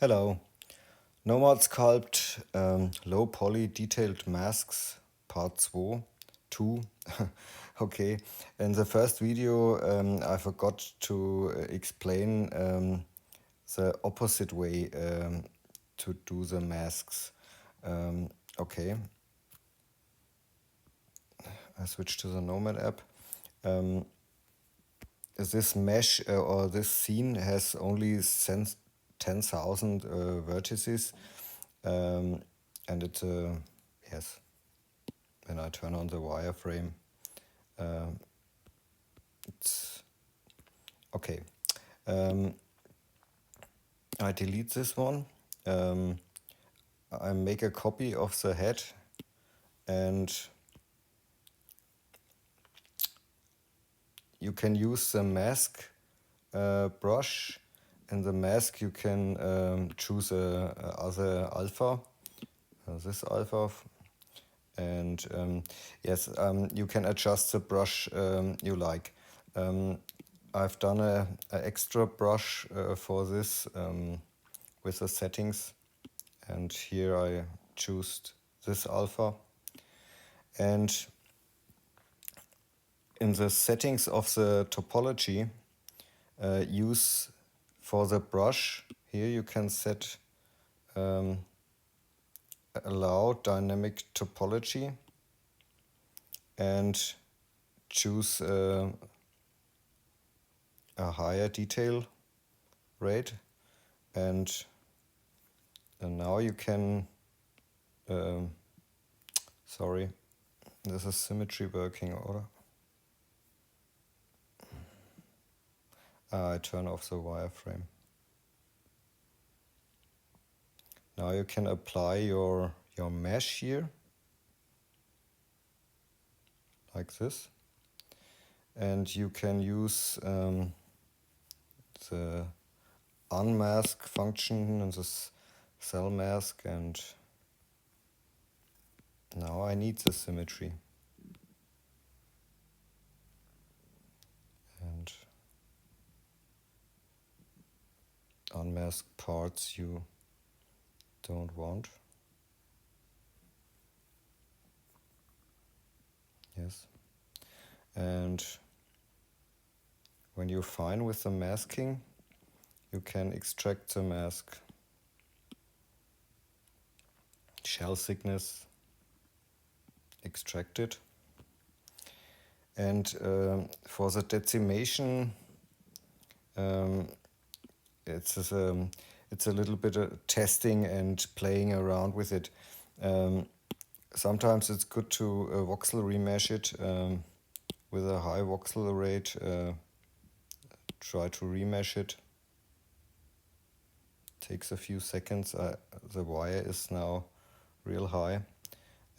Hello. Nomad Sculpt Low Poly Detailed Masks Part 2. Okay, in the first video I forgot to explain the opposite way to do the masks. Okay, I switch to the Nomad app. This mesh or this scene has only 10,000 vertices, and it's yes. When I turn on the wireframe, it's okay. I delete this one. I make a copy of the head, and you can use the mask brush. In the mask you can choose other alpha, this alpha, and yes, you can adjust the brush you like. I've done a extra brush for this with the settings, and here I choose this alpha. And in the settings of the topology, use for the brush, here you can set allow dynamic topology and choose a higher detail rate, and now you can sorry, this is symmetry working, or I turn off the wireframe. Now you can apply your mesh here, like this, and you can use the unmask function in this cell mask, and now I need the symmetry. And unmask parts you don't want. Yes. And when you're fine with the masking, you can extract the mask. Shell thickness, extract it. And for the decimation, it's a little bit of testing and playing around with it. Sometimes it's good to voxel remesh it with a high voxel rate. Try to remesh it. Takes a few seconds. The wire is now real high,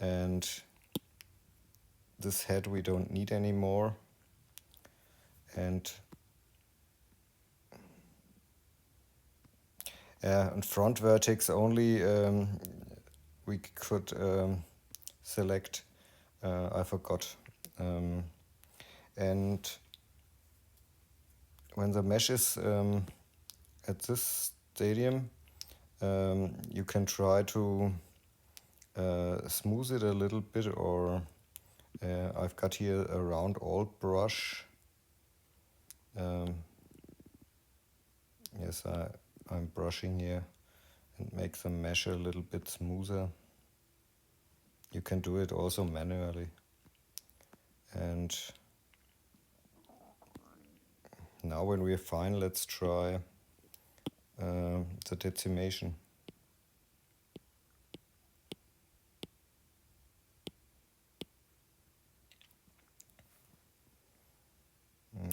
and this head we don't need anymore. And front vertex only we could select. I forgot. And when the mesh is at this stadium, you can try to smooth it a little bit, or I've got here a round alt brush. Yes, I'm brushing here and make the mesh a little bit smoother. You can do it also manually. And now when we're fine, let's try the decimation.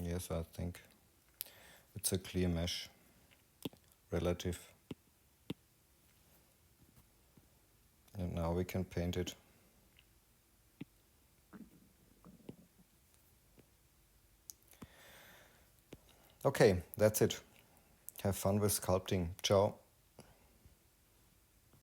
Yes, I think it's a clear mesh, relative. And now we can paint it. Okay, that's it. Have fun with sculpting. Ciao.